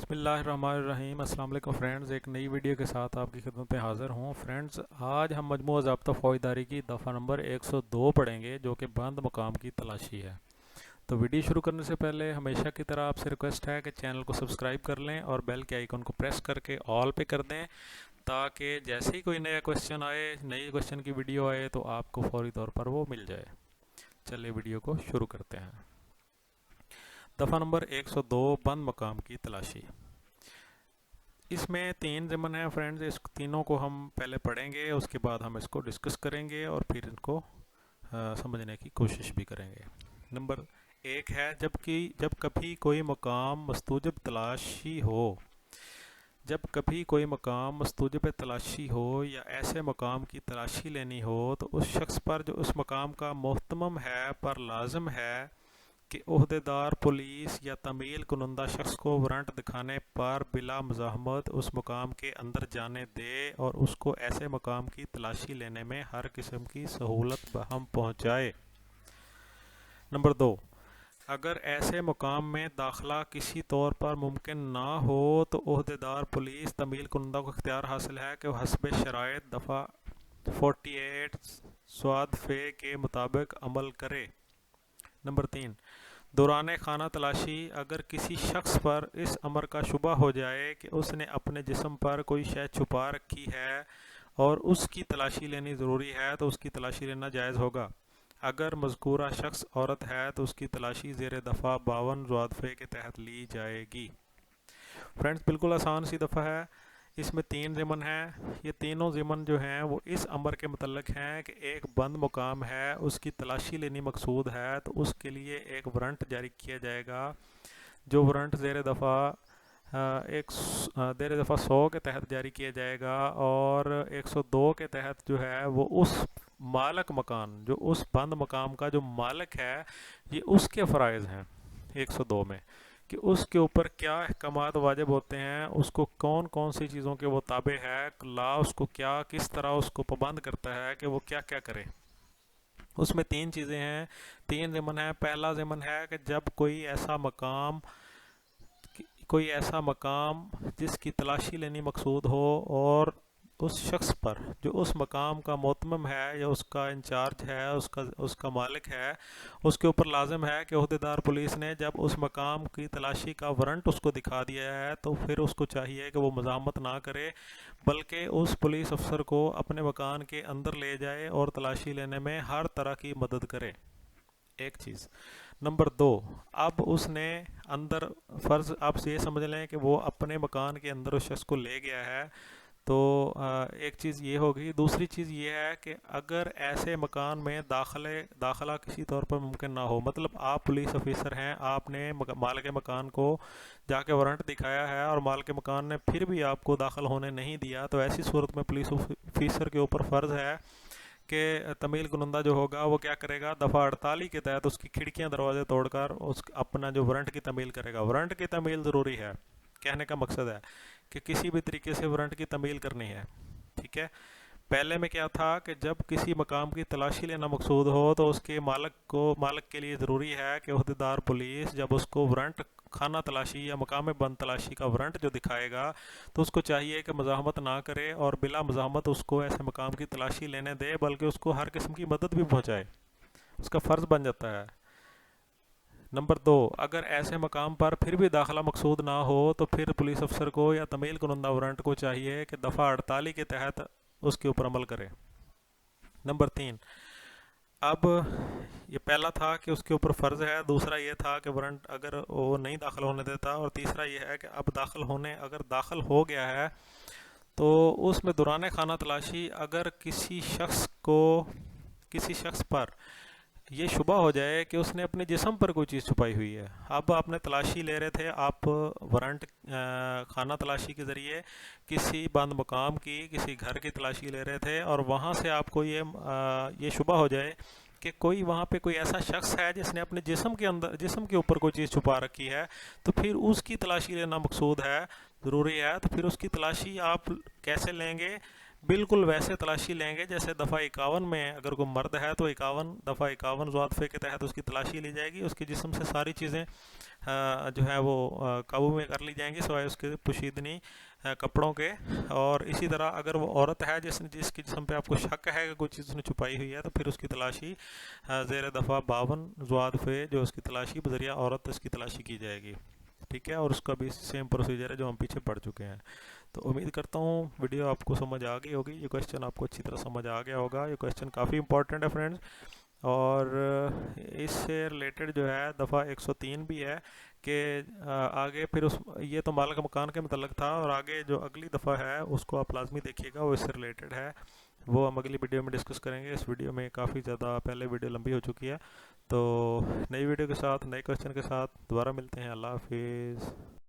बिस्मिल्लाहिर्रहमानिर्रहीम। अस्सलाम वालेकुम फ्रेंड्स, एक नई वीडियो के साथ आपकी खिदमत में हाज़िर हूँ। फ्रेंड्स, आज हम मजमूआ ज़ाब्ता फ़ौजदारी की दफ़ा नंबर 102 पढ़ेंगे, जो कि बंद मुकाम की तलाशी है। तो वीडियो शुरू करने से पहले हमेशा की तरह आपसे रिक्वेस्ट है कि चैनल को सब्सक्राइब कर लें और बेल के आइकन को प्रेस करके ऑल पे कर दें, ताकि जैसे ही कोई नया क्वेश्चन आए, नई क्वेश्चन की वीडियो आए, तो आपको फौरी तौर पर वो मिल जाए। चलिए वीडियो को शुरू करते हैं। दफ़ा नंबर 102, बंद मकाम की तलाशी। इसमें 3 ज़मन हैं फ्रेंड्स, इस तीनों को हम पहले पढ़ेंगे, उसके बाद हम इसको डिस्कस करेंगे और फिर इनको समझने की कोशिश भी करेंगे। नंबर 1 है, जब कभी कोई मकाम मस्तूजब तलाशी हो। जब कभी कोई मकाम मस्तूजब तलाशी हो या ऐसे मकाम की तलाशी लेनी हो, तो उस शख्स पर जो उस मकाम का मोहतमम है पर लाजम है कि ओहदेदार पुलिस या तमील कुनंदा शख्स को वारंट दिखाने पर बिला मज़ाहमत उस मकाम के अंदर जाने दे और उसको ऐसे मकाम की तलाशी लेने में हर किस्म की सहूलत बहम पहुँचाए। नंबर 2, अगर ऐसे मकाम में दाखिला किसी तौर पर मुमकिन ना हो, तो ओहदेदार पुलिस तमील कुनंदा को इख्तियार हासिल है कि वह हस्ब शराइत दफ़ा 48 स्वाद फे के मुताबिक अमल करे। नंबर 3, दौरान खाना तलाशी अगर किसी शख्स पर इस अमर का शुबा हो जाए कि उसने अपने जिस्म पर कोई शय छुपा रखी है और उसकी तलाशी लेनी ज़रूरी है, तो उसकी तलाशी लेना जायज़ होगा। अगर मज़कूरा शख्स औरत है तो उसकी तलाशी ज़ेर दफ़ा 52 ज़वादफ़े के तहत ली जाएगी। फ्रेंड्स, बिल्कुल आसान सी दफ़ा है। इसमें 3 ज़मन हैं। ये तीनों ज़मन जो हैं वो इस अमर के मतलब हैं कि एक बंद मुकाम है, उसकी तलाशी लेनी मकसूद है, तो उसके लिए एक वारंट जारी किया जाएगा। जो वारंट ज़ेर दफ़ा 100 के तहत जारी किया जाएगा और 102 के तहत जो है वो उस मालक मकान, जो उस बंद मकाम का जो मालिक है, ये उसके फ़राइज़ हैं 102 में, कि उसके ऊपर क्या अहकामात वाजिब होते हैं, उसको कौन कौन सी चीज़ों के वो ताबे है, ला उसको क्या किस तरह उसको पाबंद करता है कि वो क्या क्या करे। उसमें 3 चीज़ें हैं, 3 ज़मन हैं। पहला ज़मन है कि जब कोई ऐसा मकाम जिसकी तलाशी लेनी मकसूद हो और उस शख्स पर जो उस मकाम का मोहतमम है या उसका इंचार्ज है, उसका मालिक है, उसके ऊपर लाजिम है कि ओहदेदार पुलिस ने जब उस मकाम की तलाशी का वारंट उसको दिखा दिया है, तो फिर उसको चाहिए कि वो मज़ाहमत ना करे, बल्कि उस पुलिस अफसर को अपने मकान के अंदर ले जाए और तलाशी लेने में हर तरह की मदद करे। एक चीज़। नंबर 2, अब उसने अंदर फ़र्ज़ आप ये समझ लें कि वो अपने मकान के अंदर उस शख्स को ले गया है, तो एक चीज़ ये होगी। दूसरी चीज़ ये है कि अगर ऐसे मकान में दाखला किसी तौर पर मुमकिन ना हो, मतलब आप पुलिस ऑफिसर हैं, आपने मालिक मकान को जाके वारंट दिखाया है और मालिक मकान ने फिर भी आपको दाखिल होने नहीं दिया, तो ऐसी सूरत में पुलिस ऑफिसर के ऊपर फ़र्ज़ है कि तमील कुनंदा जो होगा वो क्या करेगा, दफ़ा 48 के तहत उसकी खिड़कियां दरवाजे तोड़कर उस अपना जो वारंट की तमील करेगा। वारंट की तमील ज़रूरी है, कहने का मकसद है कि किसी भी तरीके से वारंट की तमील करनी है, ठीक है। पहले में क्या था कि जब किसी मकाम की तलाशी लेना मकसूद हो, तो उसके मालिक के लिए ज़रूरी है कि ओहदेदार पुलिस जब उसको वारंट खाना तलाशी या मकाम बंद तलाशी का वारंट जो दिखाएगा, तो उसको चाहिए कि मज़ाहमत ना करे और बिला मज़ाहमत उसको ऐसे मकाम की तलाशी लेने दे, बल्कि उसको हर किस्म की मदद भी पहुँचाए। उसका फ़र्ज़ बन जाता है। नंबर 2, अगर ऐसे मकाम पर फिर भी दाखिला मकसूद ना हो, तो फिर पुलिस अफसर को या तमील कुनंदा वारंट को चाहिए कि दफ़ा 48 के तहत उसके ऊपर अमल करे। नंबर 3, अब ये पहला था कि उसके ऊपर फ़र्ज़ है, दूसरा ये था कि वारंट अगर वो नहीं दाखिल होने देता, और तीसरा ये है कि अब अगर दाखिल हो गया है, तो उसमें दौरान खाना तलाशी अगर किसी शख्स पर ये शुबा हो जाए कि उसने अपने जिस्म पर कोई चीज़ छुपाई हुई है। अब आपने तलाशी ले रहे थे, आप वारंट खाना तलाशी के ज़रिए किसी बंद मकाम की किसी घर की तलाशी ले रहे थे, और वहाँ से आपको ये शुबा हो जाए कि कोई वहाँ पे कोई ऐसा शख्स है जिसने अपने जिस्म के ऊपर कोई चीज़ छुपा रखी है, तो फिर उसकी तलाशी लेना मकसूद है, ज़रूरी है। तो फिर उसकी तलाशी आप कैसे लेंगे? बिल्कुल वैसे तलाशी लेंगे जैसे दफ़ा 51 में अगर कोई मर्द है तो 51 ज़वादफ़े के तहत उसकी तलाशी ली जाएगी, उसके जिस्म से सारी चीज़ें जो है वो काबू में कर ली जाएंगी सिवाय उसके पोशीदनी कपड़ों के। और इसी तरह अगर वो औरत है जिसके जिस्म पे आपको शक है कि कोई चीज़ उसने छुपाई हुई है, तो फिर उसकी तलाशी ज़ेर दफ़ा 52 ज़वादफ़े जो उसकी तलाशी बज़रिया औरत उसकी तलाशी की जाएगी। ठीक है, और उसका भी सेम प्रोसीजर है जो हम पीछे पढ़ चुके हैं। तो उम्मीद करता हूँ वीडियो आपको समझ आ गई होगी, ये क्वेश्चन आपको अच्छी तरह समझ आ गया होगा। ये क्वेश्चन काफ़ी इंपॉर्टेंट है फ्रेंड्स। और इससे रिलेटेड जो है दफ़ा 103 भी है कि आगे फिर उस ये तो मालिक मकान के मतलब था, और आगे जो अगली दफ़ा है उसको आप लाजमी देखिएगा, वो इससे रिलेटेड है, वो हम अगली वीडियो में डिस्कस करेंगे। इस वीडियो में काफ़ी ज़्यादा पहले वीडियो लंबी हो चुकी है। तो नई वीडियो के साथ नए क्वेश्चन के साथ दोबारा मिलते हैं। अल्लाह हाफिज़।